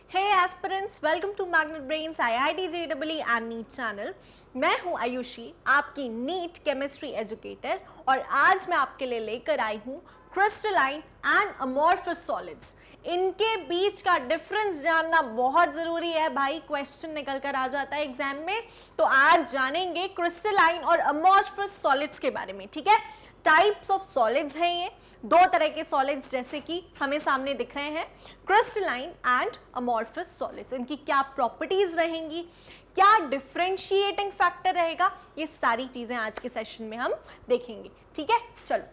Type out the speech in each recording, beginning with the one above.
Hey aspirants, welcome to Magnet Brains IIT JEE and NEET channel. मैं हूं आयुषी, आपकी NEET chemistry educator, और आज मैं आपके लिए लेकर आई हूं क्रिस्टलाइन एंड अमॉर्फस सॉलिड्स। इनके बीच का डिफरेंस जानना बहुत जरूरी है भाई, क्वेश्चन निकल कर आ जाता है एग्जाम में। तो आज जानेंगे क्रिस्टलाइन और अमॉर्फस सॉलिड्स के बारे में। ठीक है, टाइप्स ऑफ सॉलिड्स हैं ये, दो तरह के सॉलिड्स जैसे कि हमें सामने दिख रहे हैं, क्रिस्टलाइन एंड अमॉर्फस सॉलिड्स। इनकी क्या प्रॉपर्टीज रहेंगी, क्या डिफरेंशिएटिंग फैक्टर रहेगा, ये सारी चीजें आज के सेशन में हम देखेंगे। ठीक है, चलो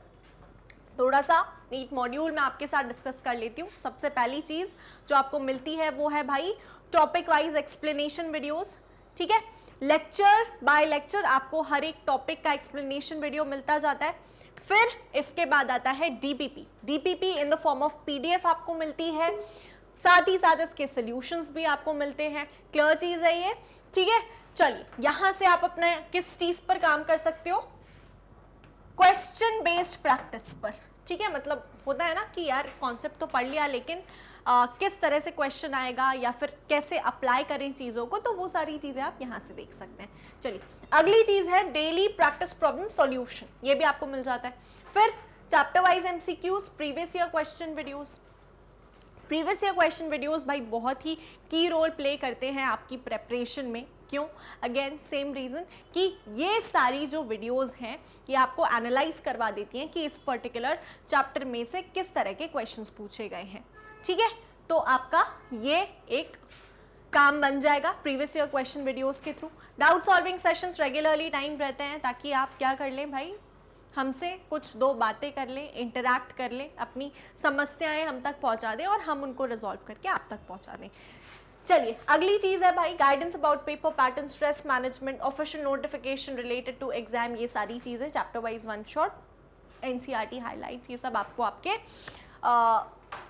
थोड़ा सा नीट मॉड्यूल मैं आपके साथ डिस्कस कर लेती हूँ। सबसे पहली चीज जो आपको मिलती है वो है भाई टॉपिक वाइज एक्सप्लेनेशन वीडियोस। ठीक है, लेक्चर बाय लेक्चर आपको हर एक टॉपिक का एक्सप्लेनेशन वीडियो मिलता जाता है। फिर इसके बाद आता है DPP in the form of PDF आपको मिलती है, साथ ही साथ इसके सॉल्यूशंस भी आपको मिलते हैं। क्लियर चीज है ये। ठीक है, चलिए यहां से आप अपने किस चीज पर काम कर सकते हो, क्वेश्चन बेस्ड प्रैक्टिस पर। ठीक है, मतलब होता है ना कि यार कॉन्सेप्ट तो पढ़ लिया, लेकिन किस तरह से क्वेश्चन आएगा या फिर कैसे अप्लाई करें चीजों को, तो वो सारी चीजें आप यहां से देख सकते हैं। चलिए अगली चीज है डेली प्रैक्टिस प्रॉब्लम सॉल्यूशन, ये भी आपको मिल जाता है। फिर chapter wise MCQs, previous year question videos. Previous year question videos भाई बहुत ही की रोल प्ले करते हैं आपकी प्रेपरेशन में। क्यों? अगेन सेम रीजन कि ये सारी जो वीडियोस हैं ये आपको एनालाइज करवा देती हैं कि इस पर्टिकुलर चैप्टर में से किस तरह के क्वेश्चंस पूछे गए हैं। ठीक है, तो आपका ये एक काम बन जाएगा प्रीवियस ईयर क्वेश्चन वीडियोस के through. Doubt solving sessions regularly time रहते हैं ताकि आप क्या कर लें भाई, हमसे कुछ दो बातें कर लें, इंटरैक्ट कर लें, अपनी समस्याएं हम तक पहुंचा दें और हम उनको रिजॉल्व करके आप तक पहुंचा दें। चलिए अगली चीज है भाई guidance about paper pattern, stress management, official notification related to exam. ये सारी चीजें chapter wise one shot, NCERT highlights, ये सब आपको आपके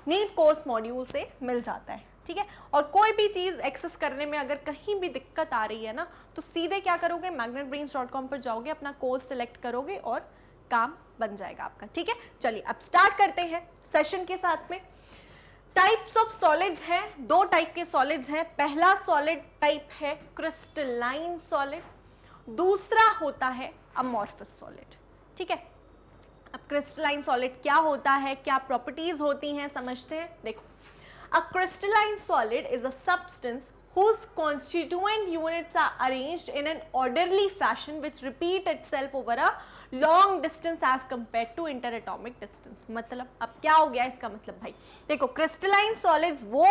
नीट कोर्स मॉड्यूल से मिल जाता है। ठीक है, और कोई भी चीज एक्सेस करने में अगर कहीं भी दिक्कत आ रही है ना, तो सीधे क्या करोगे, magnetbrains.com पर जाओगे, अपना कोर्स सिलेक्ट करोगे और काम बन जाएगा आपका। ठीक है, चलिए अब स्टार्ट करते हैं सेशन के साथ में। टाइप्स ऑफ सॉलिड्स हैं, दो टाइप के सॉलिड्स हैं। पहला सॉलिड टाइप है क्रिस्टलाइन सॉलिड, दूसरा होता है अमॉर्फस सॉलिड। ठीक है, अब क्रिस्टलाइन सॉलिड क्या होता है, क्या प्रॉपर्टीज होती हैं, समझते हैं। देखो, a crystalline solid is a substance whose constituent units are arranged in an orderly fashion which repeat itself over a long distance as compared to interatomic distance। मतलब अब क्या हो गया इसका मतलब भाई, देखो क्रिस्टलाइन सॉलिड्स वो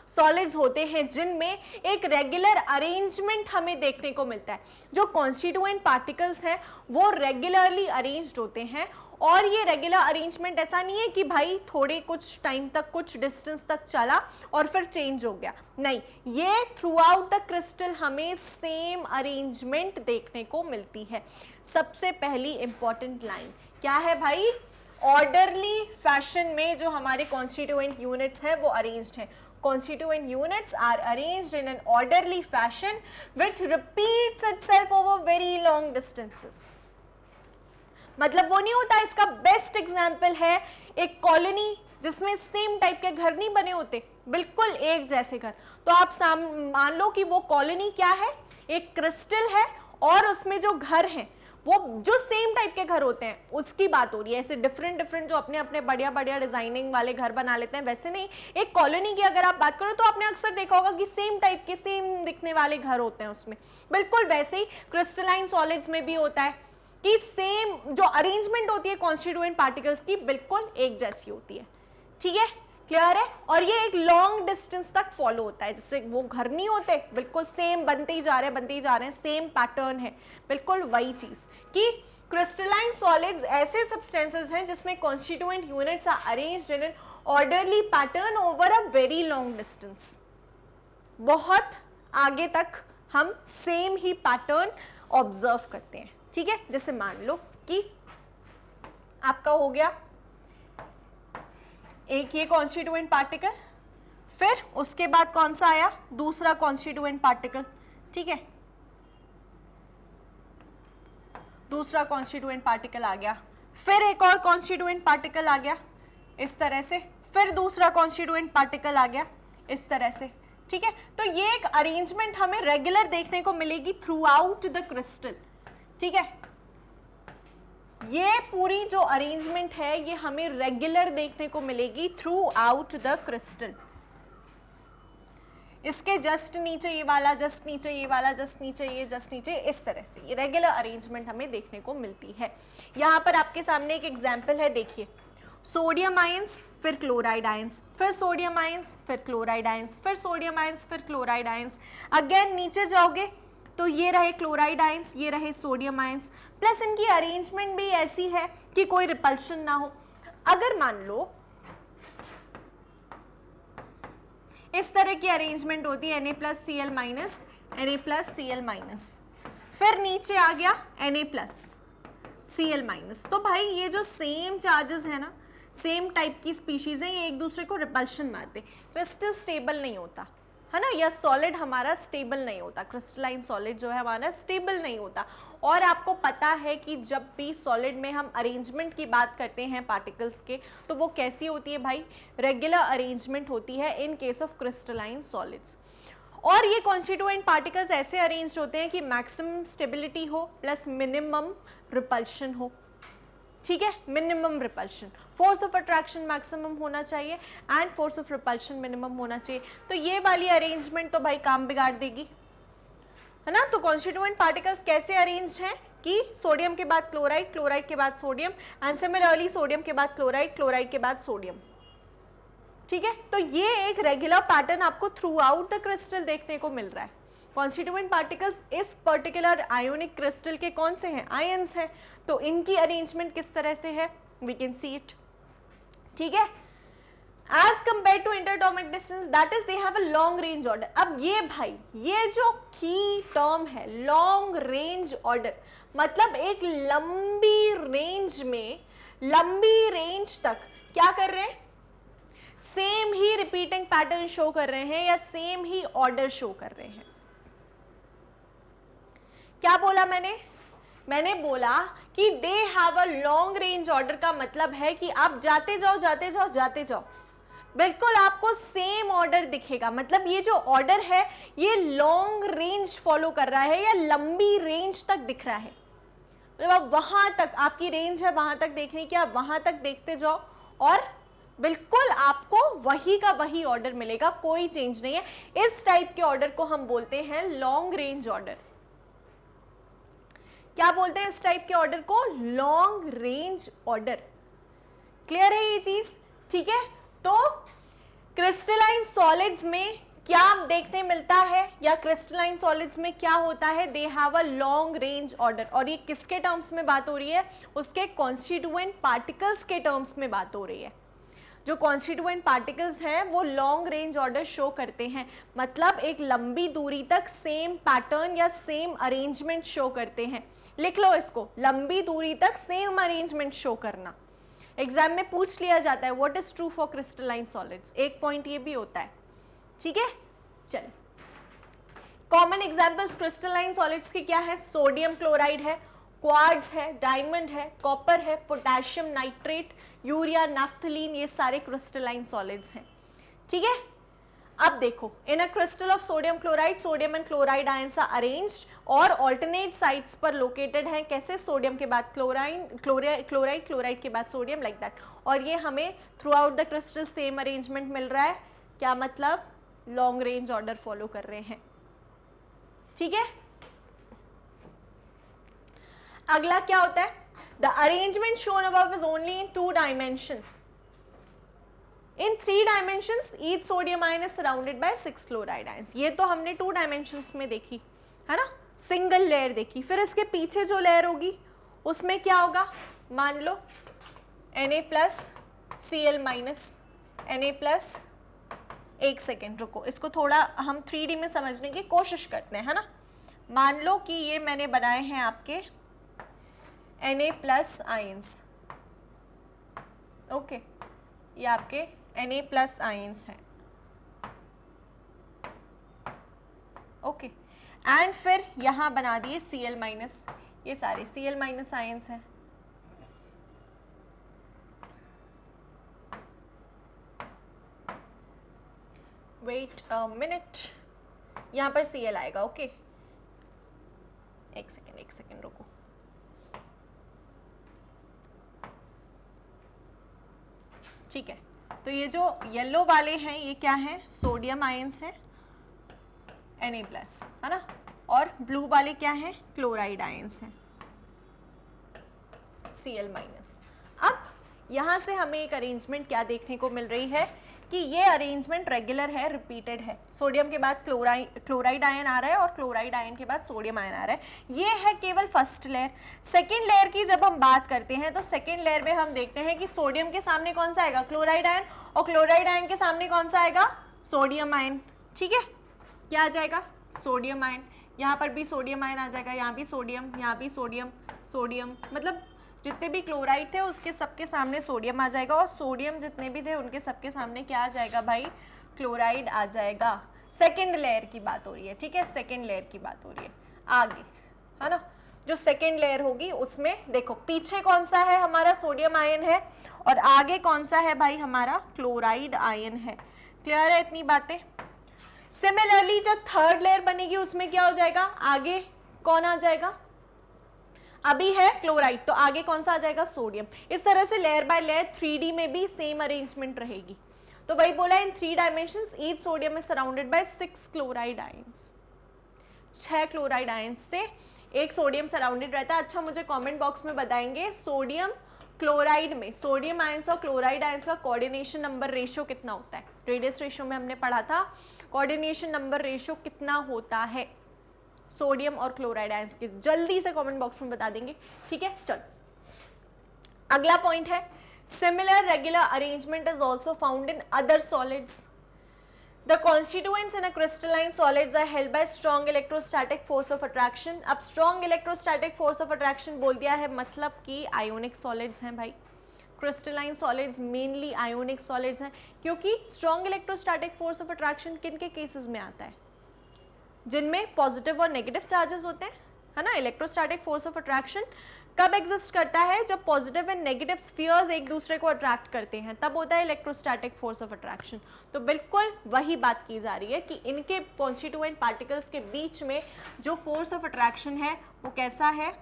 सॉलिड्स होते हैं जिनमें एक रेगुलर अरेंजमेंट हमें देखने को मिलता है। जो कॉन्स्टिट्यूएंट पार्टिकल्स हैं वो रेगुलरली अरेंज्ड होते हैं, और ये रेगुलर अरेंजमेंट ऐसा नहीं है कि भाई थोड़े कुछ टाइम तक कुछ डिस्टेंस तक चला और फिर चेंज हो गया, नहीं, ये थ्रू आउट द क्रिस्टल हमें सेम अरेंजमेंट देखने को मिलती है। सबसे पहली इंपॉर्टेंट लाइन क्या है भाई, ऑर्डरली फैशन में जो हमारे कॉन्स्टिट्यूएंट यूनिट्स हैं वो अरेंज्ड हैं। Constituent units are arranged in an orderly fashion which repeats itself over very long distances। मतलब वो नहीं होता, इसका बेस्ट एग्जाम्पल है एक कॉलोनी जिसमें सेम टाइप के घर नहीं बने होते, बिल्कुल एक जैसे घर। तो आप मान लो कि वो कॉलोनी क्या है, एक क्रिस्टल है, और उसमें जो घर हैं वो जो सेम टाइप के घर होते हैं उसकी बात हो रही है। ऐसे डिफरेंट डिफरेंट जो अपने अपने बढ़िया बढ़िया डिजाइनिंग वाले घर बना लेते हैं वैसे नहीं। एक कॉलोनी की अगर आप बात करो तो आपने अक्सर देखा होगा कि सेम टाइप के सेम दिखने वाले घर होते हैं उसमें, बिल्कुल वैसे ही क्रिस्टलाइन सॉलिड्स में भी होता है कि सेम जो अरेंजमेंट होती है कॉन्स्टिट्यूएंट पार्टिकल्स की बिल्कुल एक जैसी होती है। ठीक है, क्लियर है, और ये एक लॉन्ग डिस्टेंस तक फॉलो होता है, जिससे वो घर नहीं होते, बिल्कुल सेम बनते ही जा रहे हैं, सेम पैटर्न है। बिल्कुल वही चीज कि क्रिस्टलाइन सॉलिड्स ऐसे सब्सटेंसेस हैं जिसमें constituent units are arranged in an orderly pattern over a very long distance. बहुत आगे तक हम सेम ही पैटर्न ऑब्जर्व करते हैं। ठीक है, जैसे मान लो कि आपका हो गया एक ये कॉन्स्टिट्यूएंट पार्टिकल, फिर उसके बाद कौन सा आया, दूसरा कॉन्स्टिट्यूएंट पार्टिकल। ठीक है, दूसरा कॉन्स्टिट्यूएंट पार्टिकल आ गया, फिर एक और कॉन्स्टिट्यूएंट पार्टिकल आ गया इस तरह से, फिर दूसरा कॉन्स्टिट्यूएंट पार्टिकल आ गया इस तरह से। ठीक है, तो ये एक अरेंजमेंट हमें रेगुलर देखने को मिलेगी थ्रू आउट द क्रिस्टल। ठीक है, ये पूरी जो अरेंजमेंट है ये हमें रेगुलर देखने को मिलेगी थ्रू आउट द क्रिस्टल। इसके जस्ट नीचे ये वाला, जस्ट नीचे ये वाला, जस्ट नीचे ये, जस्ट नीचे, इस तरह से ये रेगुलर अरेंजमेंट हमें देखने को मिलती है। यहां पर आपके सामने एक एग्जाम्पल है, देखिए, सोडियम आयंस, फिर क्लोराइड आयंस, फिर सोडियम आयंस, फिर क्लोराइड आयंस, फिर सोडियम आयंस, फिर क्लोराइड आयंस। अगेन नीचे जाओगे तो ये रहे क्लोराइड आयंस, ये रहे सोडियम आयंस, प्लस इनकी अरेंजमेंट भी ऐसी है कि कोई रिपल्शन ना हो। अगर मान लो इस तरह की अरेंजमेंट होती है Na+Cl-, Na+Cl-, फिर नीचे आ गया Na+Cl-, तो भाई ये जो सेम चार्जेस है ना, सेम टाइप की स्पीशीज है, ये एक दूसरे को रिपल्शन मारते, क्रिस्टल स्टेबल नहीं होता है ना, या सॉलिड हमारा स्टेबल नहीं होता, क्रिस्टलाइन सॉलिड जो है हमारा स्टेबल नहीं होता। और आपको पता है कि जब भी सॉलिड में हम अरेंजमेंट की बात करते हैं पार्टिकल्स के, तो वो कैसी होती है भाई, रेगुलर अरेंजमेंट होती है in case of crystalline solids. और ये कॉन्स्टिट्यूएंट पार्टिकल्स ऐसे अरेंज होते हैं कि मैक्सिमम स्टेबिलिटी हो प्लस मिनिमम रिपल्शन हो। ठीक है, minimum repulsion, force of attraction maximum होना चाहिए and force of repulsion minimum होना चाहिए। तो ये वाली अरेंजमेंट तो भाई काम बिगाड़ देगी, है ना। तो कॉन्स्टिट्यूएंट पार्टिकल्स कैसे अरेंज्ड हैं कि सोडियम के बाद क्लोराइड, क्लोराइड के बाद सोडियम, एंड सिमिलरली सोडियम के बाद क्लोराइड, क्लोराइड के बाद सोडियम। ठीक है, तो ये एक रेगुलर पैटर्न आपको थ्रू आउट द क्रिस्टल देखने को मिल रहा है। कॉन्स्टिट्यूएंट पार्टिकल्स इस पर्टिकुलर आयोनिक क्रिस्टल के कौन से हैं, आयंस हैं, तो इनकी अरेंजमेंट किस तरह से है, वी कैन सी इट। ठीक है, as compare to interatomic distance, that is they have a long range order. अब ये भाई, ये जो की टर्म है लॉन्ग रेंज ऑर्डर, मतलब एक लंबी रेंज में, लंबी रेंज तक क्या कर रहे हैं, सेम ही रिपीटिंग पैटर्न शो कर रहे हैं या सेम ही ऑर्डर शो कर रहे हैं। क्या बोला मैंने बोला कि दे have a long range order का मतलब है कि आप जाते जाओ जाते जाओ जाते जाओ, बिल्कुल आपको सेम ऑर्डर दिखेगा। मतलब ये जो ऑर्डर है ये लॉन्ग रेंज फॉलो कर रहा है या लंबी रेंज तक दिख रहा है। मतलब आप वहां तक, आपकी रेंज है वहां तक देखने की, आप वहां तक देखते जाओ और बिल्कुल आपको वही का वही ऑर्डर मिलेगा, कोई चेंज नहीं है। इस टाइप के ऑर्डर को हम बोलते हैं लॉन्ग रेंज ऑर्डर। क्या बोलते हैं इस टाइप के ऑर्डर को, लॉन्ग रेंज ऑर्डर। क्लियर है ये चीज, ठीक है। तो क्रिस्टलाइन सॉलिड्स में क्या देखने मिलता है, या क्रिस्टलाइन सॉलिड्स में क्या होता है, दे have a long range order. और ये किसके टर्म्स में बात हो रही है, उसके कॉन्स्टिट्यूएंट पार्टिकल्स के टर्म्स में बात हो रही है। जो कॉन्स्टिट्यूएंट पार्टिकल्स हैं वो लॉन्ग रेंज ऑर्डर शो करते हैं, मतलब एक लंबी दूरी तक सेम पैटर्न या सेम अरेंजमेंट शो करते हैं। लिख लो इसको, लंबी दूरी तक सेम अरेंजमेंट शो करना। एग्जाम में पूछ लिया जाता है what is true for crystalline solids, एक पॉइंट ये भी होता है। ठीक है, चल कॉमन एग्जांपल्स क्रिस्टलाइन सॉलिड्स के क्या है, सोडियम क्लोराइड है, क्वार्ट्ज है, डायमंड है, कॉपर है, पोटेशियम नाइट्रेट, यूरिया, नैफ्थलीन, ये सारे क्रिस्टलाइन सॉलिड्स हैं। ठीक है, अब देखो, in a crystal of sodium chloride, sodium and chloride ions are arranged और ऑल्टरनेट साइड्स पर लोकेटेड हैं। कैसे, सोडियम के बाद क्लोराइड, क्लोराइड के बाद सोडियम, लाइक दैट। और ये हमें throughout the crystal same arrangement मिल रहा है। क्या मतलब, लॉन्ग रेंज ऑर्डर फॉलो कर रहे हैं। ठीक है, अगला क्या होता है, the arrangement shown above is only in 2 dimensions. In 3 dimensions, each sodium ion is surrounded by 6 chloride ions. ये तो हमने 2 dimensions में देखी है ना, सिंगल लेयर देखी। फिर इसके पीछे जो लेयर होगी उसमें क्या होगा, मान लो Na+Cl-, Na+, एक सेकेंड रुको, इसको थोड़ा हम 3D में समझने की कोशिश करते हैं, है ना। मान लो कि ये मैंने बनाए हैं आपके Na+ आयंस, ओके, ये आपके Na+ आयंस हैं, ओके। एंड फिर यहाँ बना दिए Cl-, ये सारे Cl- आयंस हैं। वेट अ मिनट, यहाँ पर Cl आएगा, ओके एक सेकेंड रुको। ठीक है, तो ये जो येलो वाले हैं ये क्या हैं, सोडियम आयंस हैं Na+, है ना, और ब्लू वाले क्या हैं, क्लोराइड आयंस हैं Cl-। अब यहाँ से हमें एक अरेंजमेंट क्या देखने को मिल रही है कि ये अरेंजमेंट रेगुलर है, रिपीटेड है। सोडियम के बाद क्लोराइड आयन आ रहा है और क्लोराइड आयन के बाद सोडियम आयन आ रहा है। ये है केवल फर्स्ट लेयर। सेकेंड लेयर की जब हम बात करते हैं तो सेकेंड लेयर में हम देखते हैं कि सोडियम के सामने कौन सा आएगा, क्लोराइड आयन, और क्लोराइड आयन के सामने कौन सा आएगा, सोडियम आयन। ठीक है, क्या आ जाएगा, सोडियम आयन। यहाँ पर भी सोडियम आयन आ जाएगा, यहाँ भी सोडियम, यहाँ भी सोडियम, सोडियम, मतलब जितने भी क्लोराइड थे उसके सबके सामने सोडियम आ जाएगा, और सोडियम जितने भी थे उनके सबके सामने क्या आ जाएगा भाई, क्लोराइड आ जाएगा। सेकेंड लेयर की बात हो रही है, ठीक है, सेकेंड लेयर की बात हो रही है। आगे, है ना, जो सेकेंड लेयर होगी उसमें देखो पीछे कौन सा है, हमारा सोडियम आयन है, और आगे कौन सा है भाई, हमारा क्लोराइड आयन है। क्लियर है इतनी बातें। सिमिलरली जब थर्ड लेयर बनेगी उसमें क्या हो जाएगा, आगे कौन आ जाएगा, अभी है क्लोराइड तो आगे कौन सा आ जाएगा, सोडियम। इस तरह से लेयर बाय लेयर 3D में भी सेम अरेंजमेंट रहेगी। तो वही बोला, इन 3 dimensions each sodium is surrounded by 6 chloride ions. 6 chloride ions से एक सोडियम सराउंडेड रहता है। अच्छा, मुझे कमेंट बॉक्स में बताएंगे सोडियम क्लोराइड में सोडियम आयंस और क्लोराइड आयंस का कोऑर्डिनेशन नंबर रेशियो कितना होता है। रेडियस रेशियो में हमने पढ़ा था, कोऑर्डिनेशन नंबर रेशियो कितना होता है सोडियम और क्लोराइड आयंस के, जल्दी से कमेंट बॉक्स में बता देंगे। ठीक है, चलो अगला पॉइंट है, similar regular arrangement is also found in other solids. The constituents in a crystalline solids are held by strong electrostatic force of attraction। अब strong electrostatic force of attraction बोल दिया है, मतलब कि ionic solids हैं भाई। crystalline solids mainly ionic solids हैं, क्योंकि strong electrostatic force of attraction किन के केसेस में आता है, जिनमें पॉजिटिव और नेगेटिव चार्जेस होते हैं, है ना। इलेक्ट्रोस्टैटिक फोर्स ऑफ अट्रैक्शन कब एग्जिस्ट करता है, जब पॉजिटिव एंड नेगेटिव स्फीयर्स एक दूसरे को अट्रैक्ट करते हैं, तब होता है इलेक्ट्रोस्टैटिक फोर्स ऑफ अट्रैक्शन। तो बिल्कुल वही बात की जा रही है कि इनके कॉन्स्टिट्यूएंट पार्टिकल्स के बीच में जो फोर्स ऑफ अट्रैक्शन है वो कैसा है,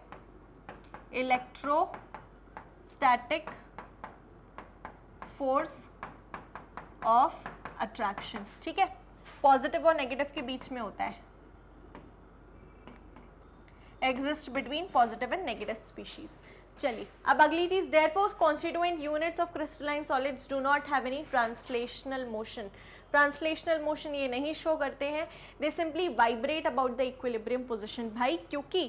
इलेक्ट्रोस्टैटिक फोर्स ऑफ अट्रैक्शन। ठीक है, पॉजिटिव और नेगेटिव के बीच में होता है, exist between positive and negative species। चलिए अब अगली चीज, therefore constituent units of crystalline solids do not have any translational motion। Translational motion ये नहीं शो करते हैं, they simply vibrate about the equilibrium position। भाई क्योंकि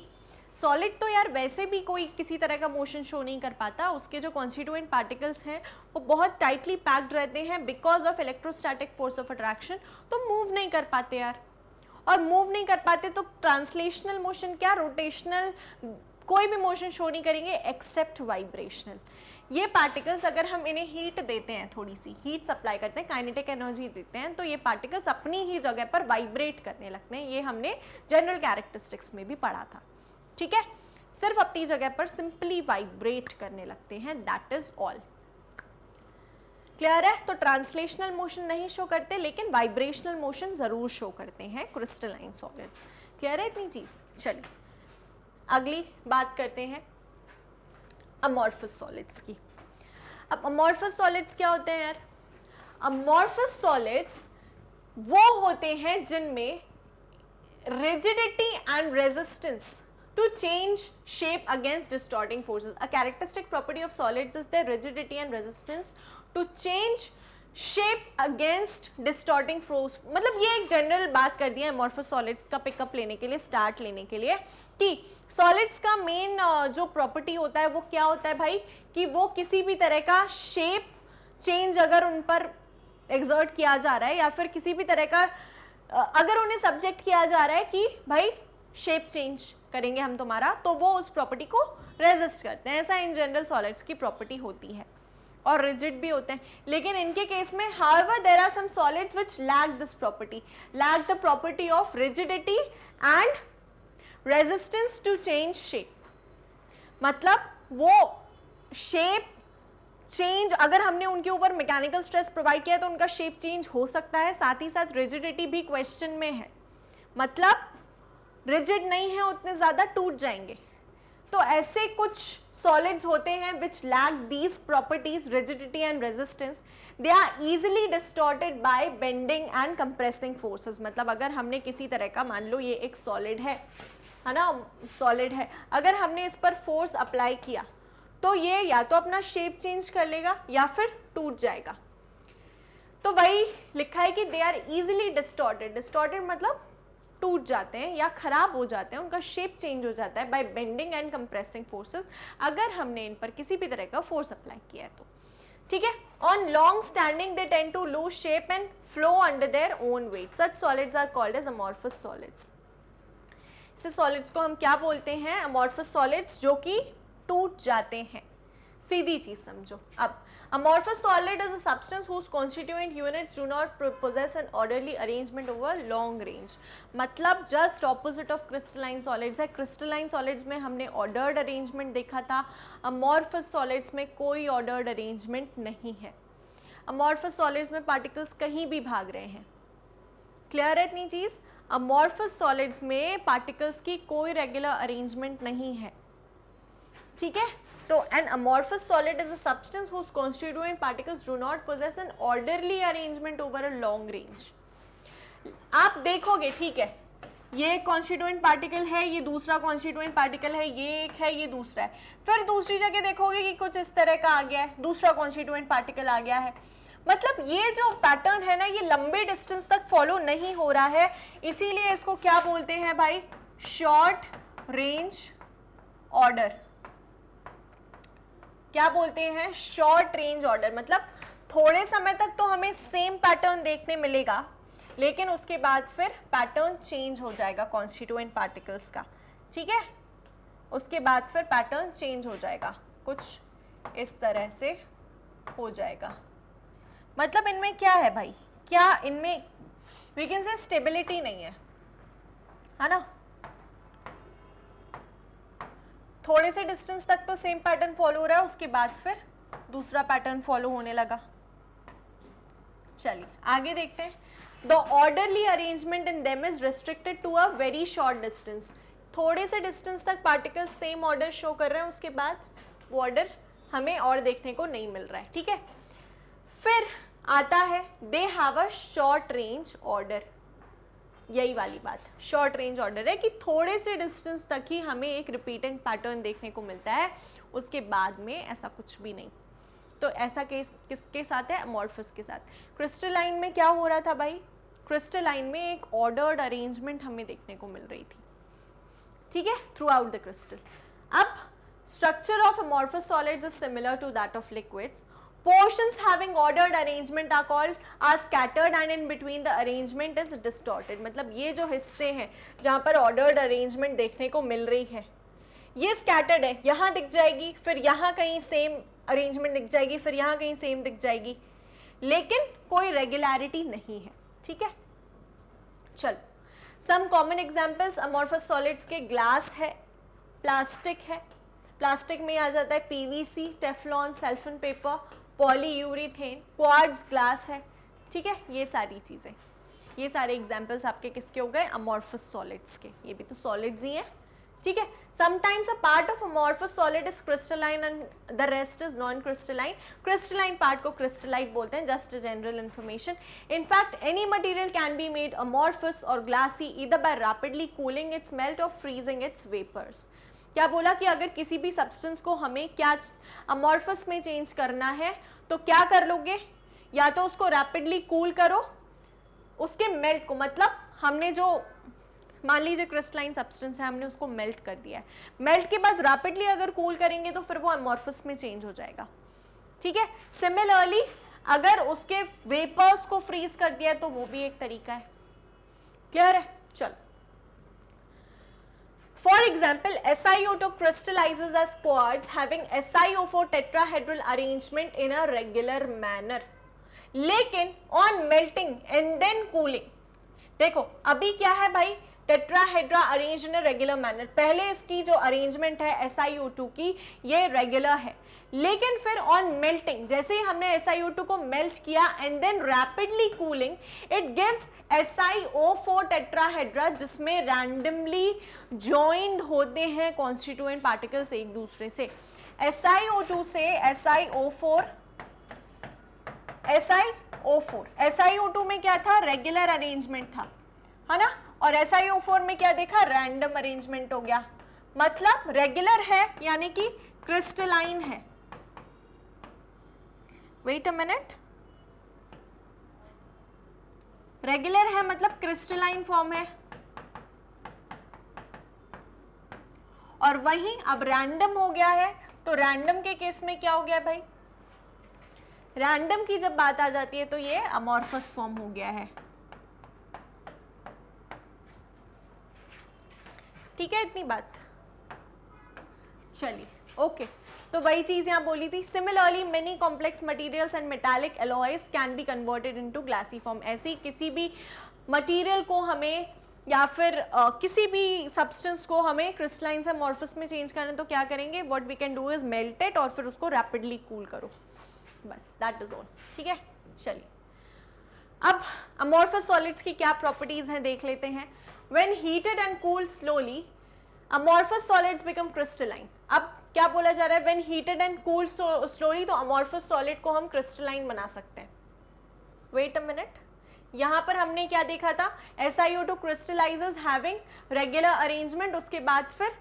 सॉलिड तो यार वैसे भी कोई किसी तरह का मोशन शो नहीं कर पाता, उसके जो कॉन्स्टिट्यूएंट पार्टिकल्स हैं वो बहुत टाइटली पैक्ड रहते हैं because of electrostatic force of attraction, तो मूव नहीं कर पाते यार। और मूव नहीं कर पाते तो ट्रांसलेशनल मोशन क्या, रोटेशनल कोई भी मोशन शो नहीं करेंगे एक्सेप्ट वाइब्रेशनल। ये पार्टिकल्स अगर हम इन्हें हीट देते हैं, थोड़ी सी हीट सप्लाई करते हैं, काइनेटिक एनर्जी देते हैं, तो ये पार्टिकल्स अपनी ही जगह पर वाइब्रेट करने लगते हैं। ये हमने जनरल कैरेक्टरिस्टिक्स में भी पढ़ा था। ठीक है, सिर्फ अपनी जगह पर सिंपली वाइब्रेट करने लगते हैं, दैट इज ऑल। क्लियर है। तो ट्रांसलेशनल मोशन नहीं शो करते लेकिन वाइब्रेशनल मोशन जरूर शो करते हैं क्रिस्टलाइन सॉलिड्स। क्लियर है इतनी चीज। चलिए अगली बात करते हैं अमॉर्फस सॉलिड्स की। अब अमॉर्फस सॉलिड्स क्या होते हैं यार? अमॉर्फस सॉलिड्स वो होते हैं जिनमें rigidity and resistance to change shape against distorting forces. A characteristic property of solids is their rigidity and resistance to change shape against distorting force। मतलब ये एक जनरल बात कर दिया है amorphous solids का पिकअप लेने के लिए, स्टार्ट लेने के लिए, कि सॉलिड्स का मेन जो प्रॉपर्टी होता है वो क्या होता है भाई, कि वो किसी भी तरह का शेप चेंज अगर उन पर एग्जर्ट किया जा रहा है या फिर किसी भी तरह का अगर उन्हें सब्जेक्ट किया जा रहा है कि भाई शेप चेंज करेंगे हम तुम्हारा, तो वो उस प्रॉपर्टी को रेजिस्ट करते हैं। ऐसा इन जनरल सॉलिड्स की प्रॉपर्टी होती है और रिजिड भी होते हैं। लेकिन इनके केस में however there are some solids which lack this property, lack the property of rigidity and resistance to change shape। मतलब वो शेप चेंज, अगर हमने उनके ऊपर मैकेनिकल स्ट्रेस प्रोवाइड किया तो उनका शेप चेंज हो सकता है, साथ ही साथ रिजिडिटी भी क्वेश्चन में है, मतलब रिजिड नहीं है उतने ज्यादा, टूट जाएंगे। तो ऐसे कुछ सॉलिड्स होते हैं which lack these properties rigidity and resistance, they are easily distorted by bending and compressing forces. मतलब अगर हमने किसी तरह का, मान लो ये एक सॉलिड है ना, सॉलिड है, अगर हमने इस पर फोर्स अप्लाई किया तो ये या तो अपना शेप चेंज कर लेगा या फिर टूट जाएगा। तो वही लिखा है कि they are easily distorted, distorted मतलब टूट जाते हैं या खराब हो जाते हैं, उनका शेप चेंज हो जाता है by bending and compressing forces, अगर हमने इन पर किसी भी तरह का फोर्स अप्लाई किया है तो। ठीक है, on long standing they tend to lose shape and flow under their own weight, such solids are called as amorphous solids. इसे सॉलिड्स को हम क्या बोलते हैं? अमॉर्फस सॉलिड्स, जो कि टूट जाते हैं, सीधी चीज समझो। अब amorphous solid is a substance whose constituent units do not possess an orderly arrangement over long range, मतलब just opposite of crystalline solids है। crystalline solids में हमने ordered arrangement देखा था, amorphous solids में कोई ordered arrangement नहीं है। amorphous solids में particles कहीं भी भाग रहे हैं, क्लियर है इतनी चीज? amorphous solids में particles की कोई regular arrangement नहीं है, ठीक है। तो an amorphous solid is a substance whose constituent particles do not possess an orderly arrangement over a long range। आप देखोगे, ठीक है, ये कॉन्स्टिट्यूएंट पार्टिकल है, ये दूसरा कॉन्स्टिट्यूएंट पार्टिकल है, ये एक है, ये दूसरा है, फिर दूसरी जगह देखोगे कि कुछ इस तरह का आ गया है, दूसरा कॉन्स्टिट्यूएंट पार्टिकल आ गया है। मतलब ये जो पैटर्न है ना, ये लंबे डिस्टेंस तक फॉलो नहीं हो रहा है, इसीलिए इसको क्या बोलते हैं भाई? Short range order. क्या बोलते हैं? Short range order. मतलब थोड़े समय तक तो हमें सेम पैटर्न देखने मिलेगा, लेकिन उसके बाद फिर पैटर्न चेंज हो जाएगा कॉन्स्टिट्यूएंट पार्टिकल्स का, ठीक है। उसके बाद फिर पैटर्न चेंज हो जाएगा, कुछ इस तरह से हो जाएगा। मतलब इनमें क्या है भाई? क्या इनमें वी कैन से स्टेबिलिटी नहीं है ना। थोड़े से डिस्टेंस तक तो सेम पैटर्न फॉलो हो रहा है, उसके बाद फिर दूसरा पैटर्न फॉलो होने लगा। चलिए आगे देखते हैं। The orderly arrangement in them is restricted to a very short distance. थोड़े से डिस्टेंस तक पार्टिकल्स सेम ऑर्डर शो कर रहे हैं, उसके बाद वो ऑर्डर हमें और देखने को नहीं मिल रहा है, ठीक है। फिर आता है दे have a short range order. यही वाली बात, शॉर्ट रेंज ऑर्डर है कि थोड़े से डिस्टेंस तक ही हमें एक रिपीटिंग पैटर्न देखने को मिलता है, उसके बाद में ऐसा कुछ भी नहीं। तो ऐसा केस किसके साथ है? अमॉर्फस के साथ। क्रिस्टलाइन में क्या हो रहा था भाई? क्रिस्टलाइन में एक ऑर्डर्ड अरेंजमेंट हमें देखने को मिल रही थी, ठीक है, थ्रू आउट द क्रिस्टल। अब structure of amorphous solids is similar to that of liquids. Portions having ordered arrangement are scattered and in between the arrangement is distorted। मतलब ये जो हिस्से हैं जहाँ पर ordered arrangement देखने को मिल रही है, ये scattered है, यहाँ दिख जाएगी, फिर यहाँ कहीं same arrangement दिख जाएगी, फिर यहाँ कहीं same दिख जाएगी, लेकिन कोई regularity नहीं है, ठीक है। चलो some common examples amorphous solids के glass है, प्लास्टिक है, प्लास्टिक में आ जाता है PVC, Teflon, cellophane paper, polyurethane, quartz glass है, ठीक है। ये सारी चीज़ें, ये सारे एग्जाम्पल्स आपके किसके हो गए? अमॉर्फस सॉलिड्स के। ये भी तो सॉलिड्स ही हैं, ठीक है। Sometimes a part of amorphous solid is crystalline and the rest is non crystalline. Crystalline part को क्रिस्टलाइट बोलते हैं, just general information. In fact any material can be made amorphous और glassy either by rapidly cooling its melt और freezing its vapours. क्या बोला कि अगर किसी भी सब्सटेंस को हमें क्या अमॉर्फस में चेंज करना है तो क्या कर लोगे? या तो उसको रैपिडली कूल करो, उसके मेल्ट को, मतलब हमने जो मान लीजिए क्रिस्टलाइन सब्सटेंस है, हमने उसको मेल्ट कर दिया है, मेल्ट के बाद रैपिडली अगर कूल करेंगे तो फिर वो अमॉर्फस में चेंज हो जाएगा, ठीक है। सिमिलरली अगर उसके वेपर्स को फ्रीज कर दिया तो वो भी एक तरीका है, क्लियर है। चलो For example, SiO2 crystallizes as quartz having SiO4 tetrahedral arrangement in a regular manner. लेकिन on melting and then cooling, देखो अभी क्या है भाई? Tetrahedra arrange in a regular manner. पहले इसकी जो अरेंजमेंट है SiO2 की, ये रेगुलर है, लेकिन फिर ऑन मेल्टिंग, जैसे ही हमने SiO2 को मेल्ट किया and then rapidly cooling, it gives SiO4 tetrahedra, जिसमें रैंडमली जॉइंड होते हैं कॉन्स्टिट्यूएंट पार्टिकल्स एक दूसरे से। SiO2 से SiO4 में क्या था, रेगुलर अरेंजमेंट था, है ना, और SiO4 में क्या देखा, रैंडम अरेंजमेंट हो गया। मतलब रेगुलर है यानी कि क्रिस्टलाइन है। वेट अ मिनट, रेगुलर है मतलब क्रिस्टलाइन फॉर्म है, और वहीं अब रैंडम हो गया है, तो रैंडम के केस में क्या हो गया भाई, रैंडम की जब बात आ जाती है तो ये अमॉर्फस फॉर्म हो गया है। ठीक है, इतनी बात, चलिए ओके। तो वही चीज यहां बोली थी, similarly many complex materials and metallic alloys can be converted into glassy form. ऐसे ही किसी भी मटेरियल को हमें या फिर किसी भी सब्सटेंस को हमें क्रिस्टलाइन से अमॉर्फस में चेंज करना है तो क्या करेंगे, what we can do is melt it और फिर उसको रैपिडली कूल करो, बस दैट इज ऑल। ठीक है, चलिए अब अमॉर्फस सॉलिड्स की क्या प्रॉपर्टीज हैं देख लेते हैं। When heated and cooled slowly amorphous solids become crystalline. अब क्या बोला जा रहा है, when heated and cooled slowly, तो अमॉर्फस सॉलिड को हम क्रिस्टलाइन बना सकते हैं। वेट अ मिनट, यहां पर हमने क्या देखा था, SiO2 crystallises having regular arrangement. उसके बाद फिर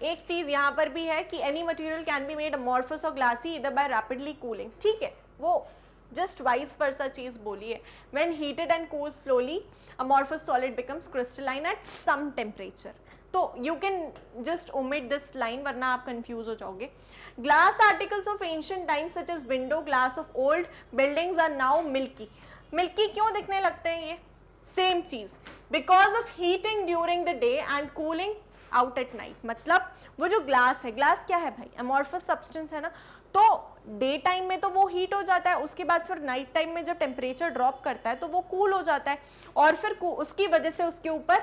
एक चीज यहां पर भी है कि any material can be made amorphous और glassy either by rapidly cooling. ठीक है, वो जस्ट वाइस वर्सा चीज बोली है, when heated and cooled slowly amorphous solid becomes crystalline at some temperature. तो you can just omit this line वरना आप कंफ्यूज हो जाओगे। Glass articles of ancient times such as window glass of old buildings are now milky. Milky क्यों दिखने लगते हैं ये, सेम चीज, because of heating during the day and cooling out at night. मतलब वो जो ग्लास है, ग्लास क्या है भाई, अमॉर्फस सब्सटेंस है ना, तो डे टाइम में तो वो हीट हो जाता है, उसके बाद फिर नाइट टाइम में जब टेम्परेचर ड्रॉप करता है तो वो कूल हो जाता है, और फिर उसकी वजह से उसके ऊपर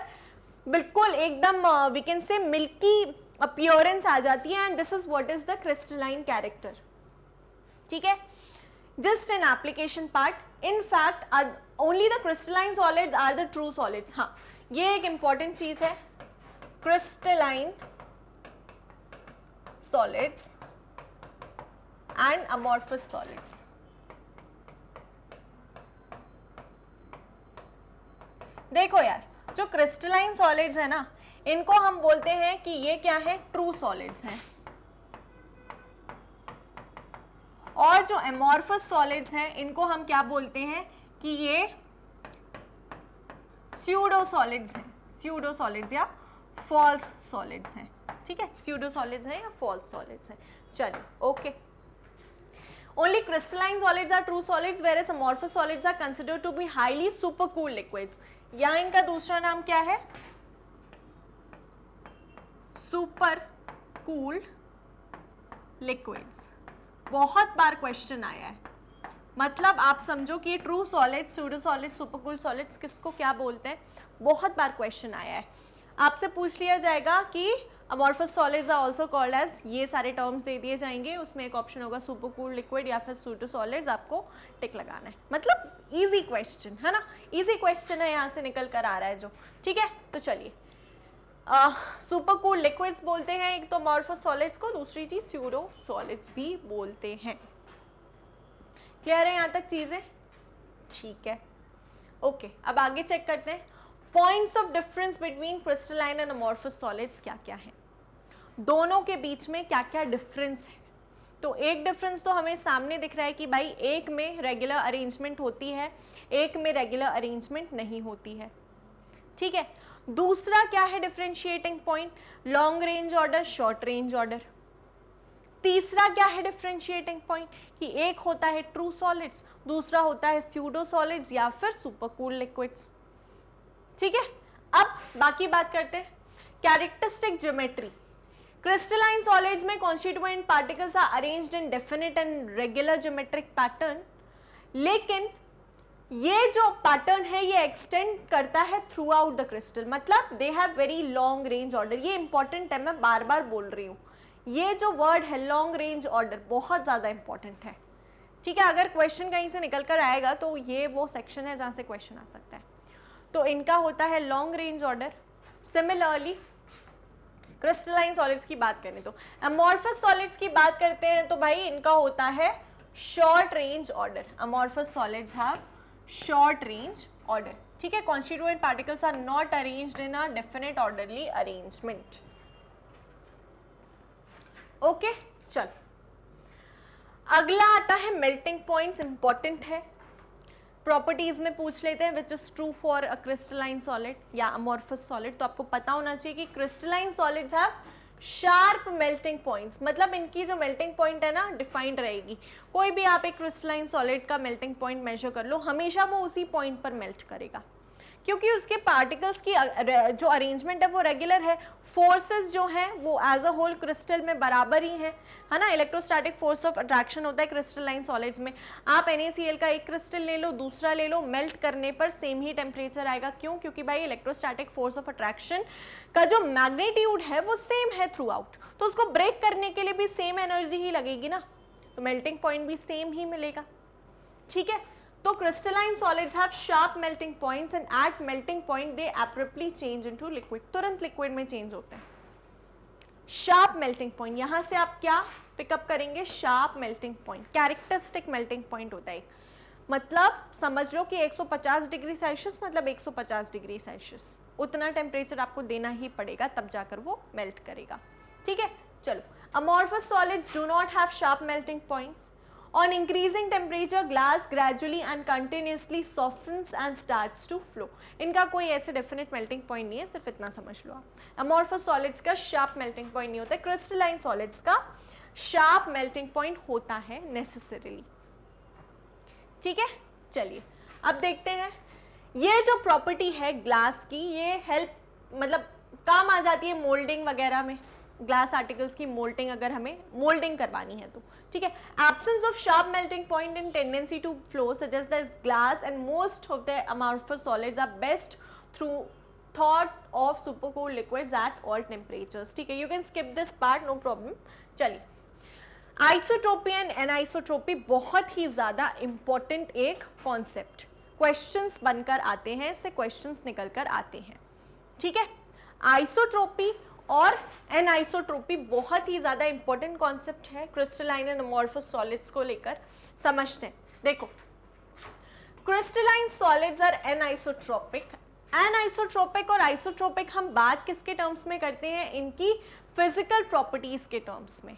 बिल्कुल एकदम we can say milky appearance आ जाती है, and this is what is the crystalline character. ठीक है, just an application part, in fact only the crystalline solids are the true solids। हाँ, ये एक important चीज है, crystalline solids and amorphous solids। देखो यार, जो crystalline solids है ना, इनको हम बोलते हैं कि ये क्या है, true solids हैं, और जो एमॉर्फस सॉलिड्स हैं इनको हम क्या बोलते हैं कि ये स्यूडो सॉलिड्स हैं, स्यूडो सॉलिड्स या फॉल्स सॉलिड्स हैं। ठीक है, स्यूडो सॉलिड्स हैं या फॉल्स सॉलिड्स हैं। चलिए okay, only crystalline solids are true solids whereas amorphous solids are considered to be highly super cool liquids. या इनका दूसरा नाम क्या है, सुपर कूल्ड लिक्विड्स। बहुत बार क्वेश्चन आया है, मतलब आप समझो कि true solids, pseudo solids, supercool solids किसको क्या बोलते हैं, बहुत बार क्वेश्चन आया है। आपसे पूछ लिया जाएगा कि amorphous solids are also called as, ये सारे टर्म्स दे दिए जाएंगे, उसमें एक ऑप्शन होगा सुपरकूल लिक्विड या फिर स्यूडो सॉलिड्स, आपको टिक लगाना है। मतलब इजी क्वेश्चन है ना, इजी क्वेश्चन है, यहाँ से निकल कर आ रहा है जो। ठीक है, तो चलिए सुपर कूल लिक्विड्स बोलते हैं एक तो अमॉर्फस सॉलिड्स को, दूसरी चीज स्यूडो सॉलिड्स भी बोलते हैं। क्लियर है यहाँ तक चीजें, ठीक है ओके। अब आगे चेक करते हैं points of difference between crystalline and amorphous solids क्या क्या है, दोनों के बीच में क्या क्या डिफरेंस है। तो एक डिफरेंस तो हमें सामने दिख रहा है कि भाई एक में रेगुलर अरेंजमेंट होती है, एक में रेगुलर अरेंजमेंट नहीं होती है। ठीक है, दूसरा क्या है differentiating point, long range order, short range order. तीसरा क्या है डिफरेंशिएटिंग पॉइंट कि एक होता है ट्रू सॉलिड्स, दूसरा होता है स्यूडो सॉलिड्स या फिर सुपरकूल लिक्विड्स। ठीक है, अब बाकी बात करते हैं कैरेक्टरिस्टिक ज्योमेट्री। क्रिस्टलाइन सॉलिड्स में constituent particles are arranged in definite and regular geometric pattern, लेकिन ये जो पैटर्न है ये एक्सटेंड करता है थ्रू आउट द क्रिस्टल, मतलब they have very long range order. ये इंपॉर्टेंट है, मैं बार बार बोल रही हूँ, ये जो वर्ड है लॉन्ग रेंज ऑर्डर बहुत ज़्यादा इंपॉर्टेंट है, ठीक है। अगर क्वेश्चन कहीं से निकल कर आएगा तो ये वो सेक्शन है जहाँ से क्वेश्चन आ सकता है। तो इनका होता है long range order. Similarly crystalline solids की बात करें तो अमॉर्फस सॉलिड्स की बात करते हैं तो भाई इनका होता है short range order. Amorphous solids have short range order, ठीक है। Constituent particles are not arranged in a definite orderly arrangement. Okay, चल अगला आता है मेल्टिंग पॉइंट्स, इंपॉर्टेंट है। प्रॉपर्टीज में पूछ लेते हैं which is true for a crystalline solid या अमॉर्फस सॉलिड। तो आपको पता होना चाहिए कि crystalline solids have sharp melting points, मतलब इनकी जो मेल्टिंग पॉइंट है ना डिफाइंड रहेगी। कोई भी आप एक क्रिस्टलाइन सॉलिड का मेल्टिंग पॉइंट मेजर कर लो, हमेशा वो उसी पॉइंट पर मेल्ट करेगा, क्योंकि उसके पार्टिकल्स की जो अरेंजमेंट है वो रेगुलर है। फोर्सेस जो हैं वो एज अ होल क्रिस्टल में बराबर ही हैं, है ना। इलेक्ट्रोस्टैटिक फोर्स ऑफ अट्रैक्शन होता है क्रिस्टलाइन सॉलिड्स में। आप NaCl का एक क्रिस्टल ले लो, दूसरा ले लो, मेल्ट करने पर सेम ही टेम्परेचर आएगा। क्यों? क्योंकि भाई इलेक्ट्रोस्टैटिक फोर्स ऑफ अट्रैक्शन का जो मैग्नीट्यूड है वो सेम है थ्रू आउट, तो उसको ब्रेक करने के लिए भी सेम एनर्जी ही लगेगी ना, तो मेल्टिंग पॉइंट भी सेम ही मिलेगा, ठीक है। तो crystalline solids have sharp melting points and at melting point they abruptly change into liquid, तुरंत लिक्विड में चेंज होते हैं। शार्प मेल्टिंग पॉइंट, यहां से आप क्या पिकअप करेंगे? Sharp melting point, characteristic melting point होता है। मतलब समझ लो कि 150 डिग्री सेल्सियस मतलब 150 डिग्री सेल्सियस, उतना टेम्परेचर आपको देना ही पड़ेगा, तब जाकर वो मेल्ट करेगा, ठीक है। चलो, amorphous solids do not have sharp melting points. On increasing temperature, glass gradually and continuously softens and starts to flow. इनका कोई ऐसे definite melting point नहीं है, सिर्फ इतना समझ लो आप। Amorphous solids का sharp melting point नहीं होता है, crystalline solids का sharp melting point होता है necessarily, ठीक है। चलिए अब देखते हैं, ये जो प्रॉपर्टी है ग्लास की, ये हेल्प मतलब काम आ जाती है मोल्डिंग वगैरह में। ग्लास आर्टिकल्स की मोल्डिंग अगर हमें मोल्डिंग करवानी है तो, ठीक है। Absence of sharp melting point in tendency to flow suggest that glass and most of the amorphous solids are best through thought of super cooled liquids at all temperatures, ठीक है। You can skip this part, no problem. चलिए, isotropy and anisotropy बहुत ही ज्यादा important एक concept, questions बनकर आते हैं, इससे क्वेश्चंस निकल कर आते हैं, ठीक है। आइसोट्रोपी और एनाइसोट्रोपी बहुत ही ज्यादा इंपॉर्टेंट कॉन्सेप्ट है क्रिस्टलाइन एंड अमॉर्फस सॉलिड्स को लेकर, समझते हैं। देखो, crystalline solids are anisotropic. Anisotropic और आइसोट्रोपिक हम बात किसके टर्म्स में करते हैं? इनकी फिजिकल प्रॉपर्टीज के टर्म्स में।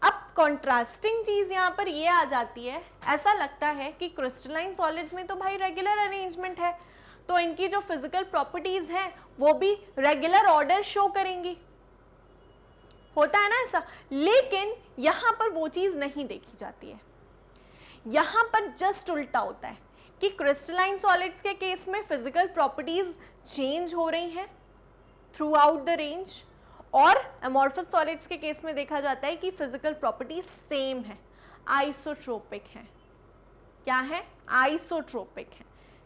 अब कॉन्ट्रास्टिंग चीज यहां पर ये आ जाती है, ऐसा लगता है कि क्रिस्टलाइन सॉलिड्स में तो भाई रेगुलर अरेंजमेंट है, तो इनकी जो फिजिकल प्रॉपर्टीज हैं वो भी रेगुलर ऑर्डर शो करेंगी, होता है ना ऐसा। लेकिन यहां पर वो चीज नहीं देखी जाती है, यहां पर जस्ट उल्टा होता है कि क्रिस्टलाइन सॉलिड्स के केस में फिजिकल प्रॉपर्टीज चेंज हो रही हैं थ्रू आउट द रेंज, और अमॉर्फस सॉलिड्स के केस में देखा जाता है कि फिजिकल प्रॉपर्टीज सेम है, आइसोट्रोपिक है। क्या है? आइसोट्रोपिक है।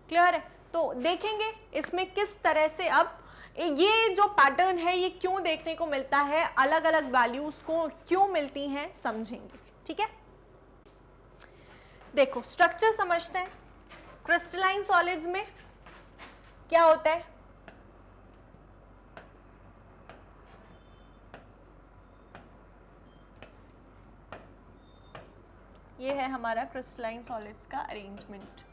क्लियर है? तो देखेंगे इसमें किस तरह से अब ये जो पैटर्न है ये क्यों देखने को मिलता है, अलग अलग वैल्यूज को क्यों मिलती हैं, समझेंगे, ठीक है। देखो, स्ट्रक्चर समझते हैं। क्रिस्टलाइन सॉलिड्स में क्या होता है? ये है हमारा क्रिस्टलाइन सॉलिड्स का अरेंजमेंट,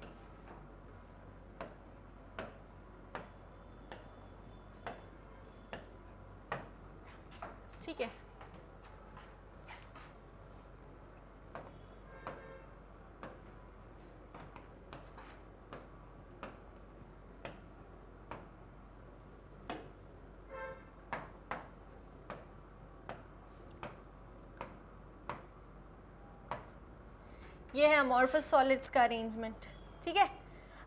ठीक है। ये है अमॉर्फस सॉलिड्स का अरेंजमेंट, ठीक है।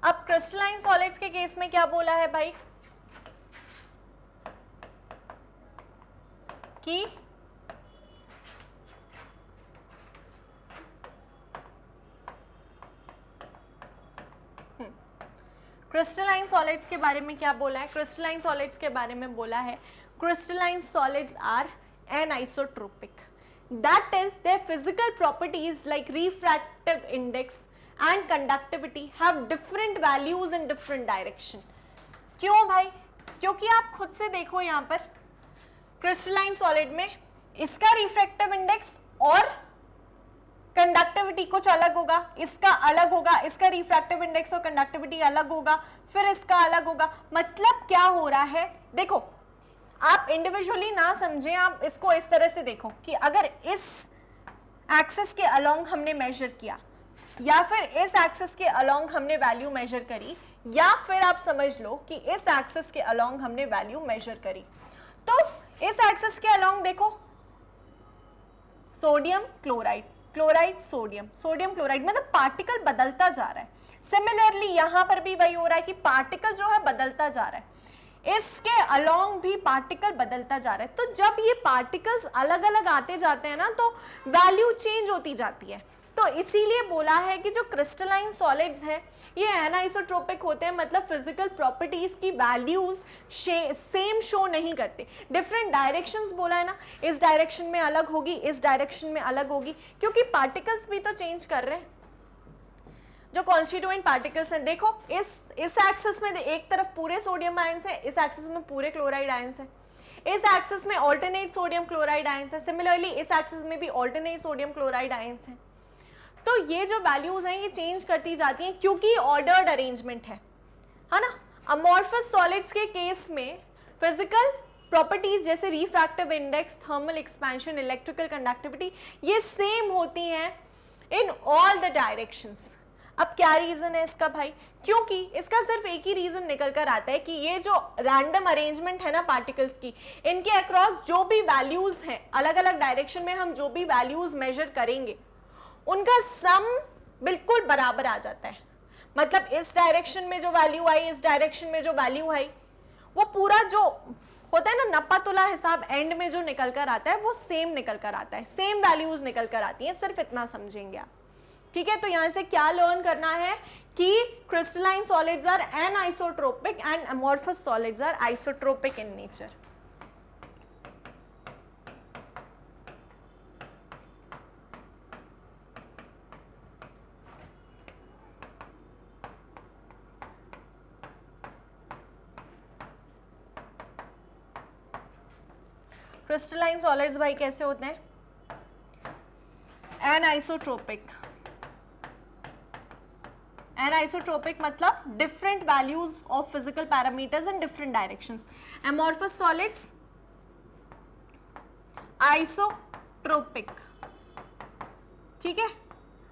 अब क्रिस्टलाइन सॉलिड्स के केस में क्या बोला है भाई कि क्रिस्टलाइन सॉलिड्स के बारे में क्या बोला है? क्रिस्टलाइन सॉलिड्स के बारे में बोला है crystalline solids are anisotropic. That is, their physical properties like refractive index and conductivity have different values in different direction. क्यों भाई? क्योंकि आप खुद से देखो यहाँ पर क्रिस्टलाइन सॉलिड में इसका रिफ्रैक्टिव इंडेक्स और कंडक्टिविटी कुछ अलग होगा, इसका अलग होगा, इसका रिफ्रैक्टिव इंडेक्स और कंडक्टिविटी अलग होगा, फिर इसका अलग होगा. मतलब क्या हो रहा है, देखो आप इंडिविजुअली ना समझें, आप इसको इस तरह से देखो कि अगर इस एक्सिस के अलोंग हमने मेजर किया या फिर इस एक्सिस के अलोंग हमने वैल्यू मेजर करी या फिर आप समझ लो कि इस एक्सिस के अलोंग हमने वैल्यू मेजर करी, तो इस एक्सिस के अलोंग देखो sodium chloride, chloride sodium, sodium chloride, मतलब पार्टिकल बदलता जा रहा है. सिमिलरली यहां पर भी वही हो रहा है कि पार्टिकल जो है बदलता जा रहा है, इसके अलोंग भी पार्टिकल बदलता जा रहा है. तो जब ये पार्टिकल्स अलग अलग आते जाते हैं ना तो वैल्यू चेंज होती जाती है. तो इसीलिए बोला है कि जो क्रिस्टलाइन सॉलिड्स हैं ये एनाइसोट्रोपिक होते हैं, मतलब फिजिकल प्रॉपर्टीज की वैल्यूज सेम शो नहीं करते. डिफरेंट डायरेक्शंस बोला है ना, इस डायरेक्शन में अलग होगी, इस डायरेक्शन में अलग होगी, क्योंकि पार्टिकल्स भी तो चेंज कर रहे हैं. जो कॉन्स्टिट्यूएंट पार्टिकल्स हैं, देखो इस एक्सिस में एक तरफ पूरे सोडियम आयंस है, इस एक्सिस में पूरे क्लोराइड आयंस है, इस एक्सिस में ऑल्टरनेट सोडियम क्लोराइड आयंस है, सिमिलरली इस एक्सिस में भी ऑल्टरनेट सोडियम क्लोराइड आयंस है. तो ये जो वैल्यूज हैं ये चेंज करती जाती हैं क्योंकि ऑर्डर्ड अरेंजमेंट है ना. अमॉर्फस सॉलिड्स के केस में फिजिकल प्रॉपर्टीज जैसे refractive index, thermal expansion, electrical conductivity ये सेम होती हैं इन ऑल द डायरेक्शंस. अब क्या रीजन है इसका भाई? क्योंकि इसका सिर्फ एक ही रीजन निकल कर आता है कि ये जो रैंडम अरेंजमेंट है ना पार्टिकल्स की, इनके अक्रॉस जो भी वैल्यूज हैं, अलग अलग डायरेक्शन में हम जो भी वैल्यूज मेजर करेंगे उनका सम बिल्कुल बराबर आ जाता है. मतलब इस डायरेक्शन में जो वैल्यू आई, इस डायरेक्शन में जो वैल्यू आई, वो पूरा जो होता है ना नप्पा तुला हिसाब एंड में जो निकल कर आता है वो सेम निकल कर आता है, सेम वैल्यूज निकल कर आती हैं. सिर्फ इतना समझेंगे आप, ठीक है. तो यहां से क्या लर्न करना है कि crystalline solids are anisotropic and amorphous solids are isotropic in nature. Crystalline solids भाई कैसे होते हैं? एनाइसोट्रोपिक. एनाइसोट्रोपिक मतलब different values of physical parameters in different directions. Amorphous solids isotropic, ठीक है.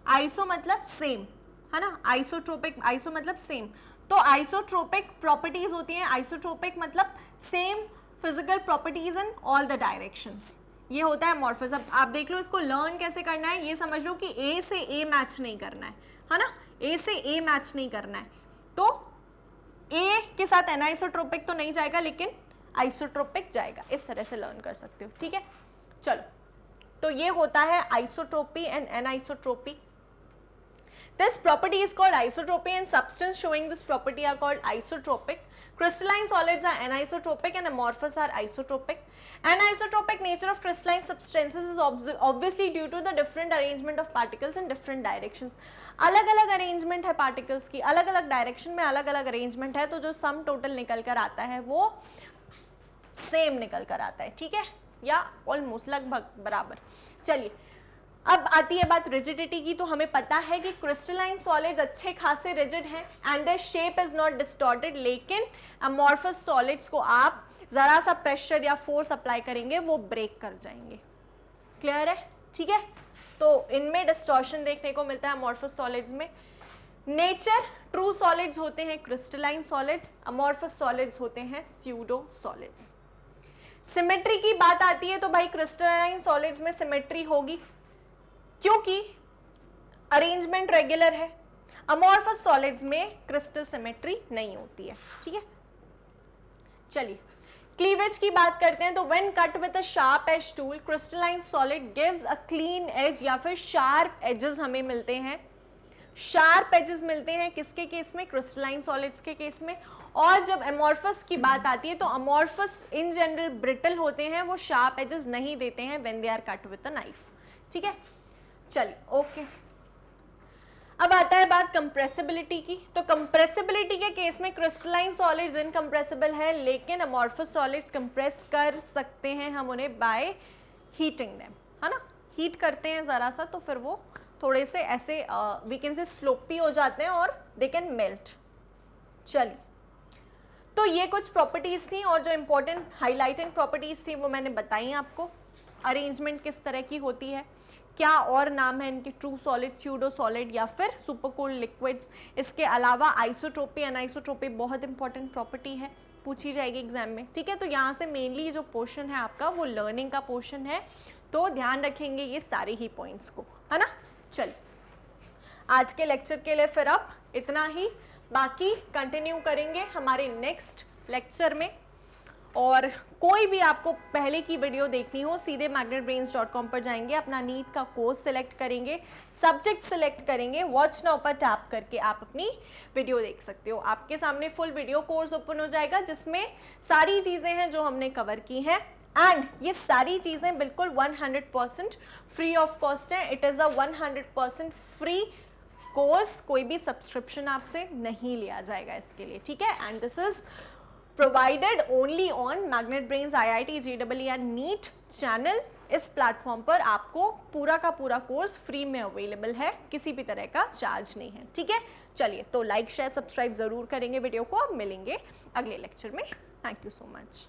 आइसो मतलब सेम, है ना. आइसोट्रोपिक, आइसो मतलब सेम. तो आइसोट्रोपिक प्रॉपर्टीज होती हैं. आइसोट्रोपिक मतलब same physical properties in all the directions. ये होता है अमॉर्फस. अब आप देख लो इसको लर्न कैसे करना है. ये समझ लो कि ए से ए मैच नहीं करना है ना. ए से ए मैच नहीं करना है तो ए के साथ एनाइसोट्रोपिक तो नहीं जाएगा लेकिन आइसोट्रोपिक जाएगा. इस तरह से लर्न कर सकते हो, ठीक है. चलो, तो ये होता है isotropy and anisotropy. This property is called isotropy and substance showing this property are called isotropic. Crystalline solids are anisotropic and amorphous are isotropic. Anisotropic nature of crystalline substances is obviously due to the different arrangement of particles in different directions. अलग अलग arrangement है particles की, अलग अलग direction में अलग अलग arrangement है, तो जो सम टोटल निकल कर आता है वो सेम निकल कर आता है, ठीक है, या ऑलमोस्ट लगभग बराबर. चलिए, अब आती है बात रिजिडिटी की. तो हमें पता है कि क्रिस्टलाइन सॉलिड्स अच्छे खासे रिजिड हैं and their shape is not distorted. लेकिन अमॉर्फस सॉलिड्स को आप जरा सा प्रेशर या फोर्स अप्लाई करेंगे वो ब्रेक कर जाएंगे. क्लियर है, ठीक है. तो इनमें डिस्टॉर्शन देखने को मिलता है अमॉर्फस सॉलिड्स में. नेचर ट्रू सॉलिड्स होते हैं क्रिस्टलाइन सॉलिड्स, अमॉर्फस सॉलिड्स होते हैं स्यूडो सॉलिड्स. सिमेट्री की बात आती है तो भाई क्रिस्टलाइन सॉलिड्स में सिमेट्री होगी क्योंकि अरेंजमेंट रेगुलर है. अमॉर्फस सॉलिड्स में क्रिस्टल सिमेट्री नहीं होती है, ठीक है. चलिए, क्लीवेज की बात करते हैं. तो when cut with a sharp edge tool crystalline solid gives a clean edge या फिर शार्प एजेस हमें मिलते हैं. शार्प एजेस मिलते हैं किसके केस में, क्रिस्टलाइन सॉलिड्स के केस में। और जब अमॉर्फस की बात आती है तो अमॉर्फस इन जनरल ब्रिटल होते हैं, वो शार्प एजेस नहीं देते हैं when they are cut with a knife. ठीक है, चलिए ओके। अब आता है बात कंप्रेसिबिलिटी की। तो कंप्रेसिबिलिटी के केस में क्रिस्टलाइन सॉलिड्स इनकंप्रेसिबल है, लेकिन अमॉर्फस सॉलिड्स कंप्रेस कर सकते हैं हम उन्हें बाय हीटिंग देम, है ना। हीट करते हैं जरा सा तो फिर वो थोड़े से ऐसे वी कैन से स्लोपी हो जाते हैं और दे कैन मेल्ट। चलिए, तो ये कुछ प्रॉपर्टीज थी और जो इंपॉर्टेंट हाईलाइटिंग प्रॉपर्टीज थी वो मैंने बताई आपको। अरेंजमेंट किस तरह की होती है, क्या और नाम है इनके, ट्रू सॉलिड, स्यूडो सॉलिड या फिर सुपर कोल्ड लिक्विड्स। इसके अलावा आइसोट्रोपी, अनआइसोट्रोपी बहुत इंपॉर्टेंट प्रॉपर्टी है, पूछी जाएगी एग्जाम में। ठीक है, तो यहाँ से मेनली जो पोर्शन है आपका वो लर्निंग का पोर्शन है, तो ध्यान रखेंगे ये सारे ही पॉइंट्स को, है ना। चलिए, आज के लेक्चर के लिए फिर अब इतना ही, बाकी कंटिन्यू करेंगे हमारे नेक्स्ट लेक्चर में। और कोई भी आपको पहले की वीडियो देखनी हो, सीधे magnetbrains.com पर जाएंगे, अपना नीट का कोर्स सिलेक्ट करेंगे, सब्जेक्ट सिलेक्ट करेंगे, वॉच नाउ पर टैप करके आप अपनी वीडियो देख सकते हो। आपके सामने फुल वीडियो कोर्स ओपन हो जाएगा जिसमें सारी चीज़ें हैं जो हमने कवर की हैं, एंड ये सारी चीज़ें बिल्कुल 100% फ्री ऑफ कॉस्ट है। It is a 100% free course, कोई भी सब्सक्रिप्शन आपसे नहीं लिया जाएगा इसके लिए। ठीक है, and this is provided only on Magnet Brains IIT JEE and NEET channel. इस प्लेटफॉर्म पर आपको पूरा का पूरा कोर्स फ्री में अवेलेबल है, किसी भी तरह का चार्ज नहीं है। ठीक है, चलिए, तो लाइक शेयर सब्सक्राइब जरूर करेंगे वीडियो को। अब मिलेंगे अगले लेक्चर में। Thank you so much.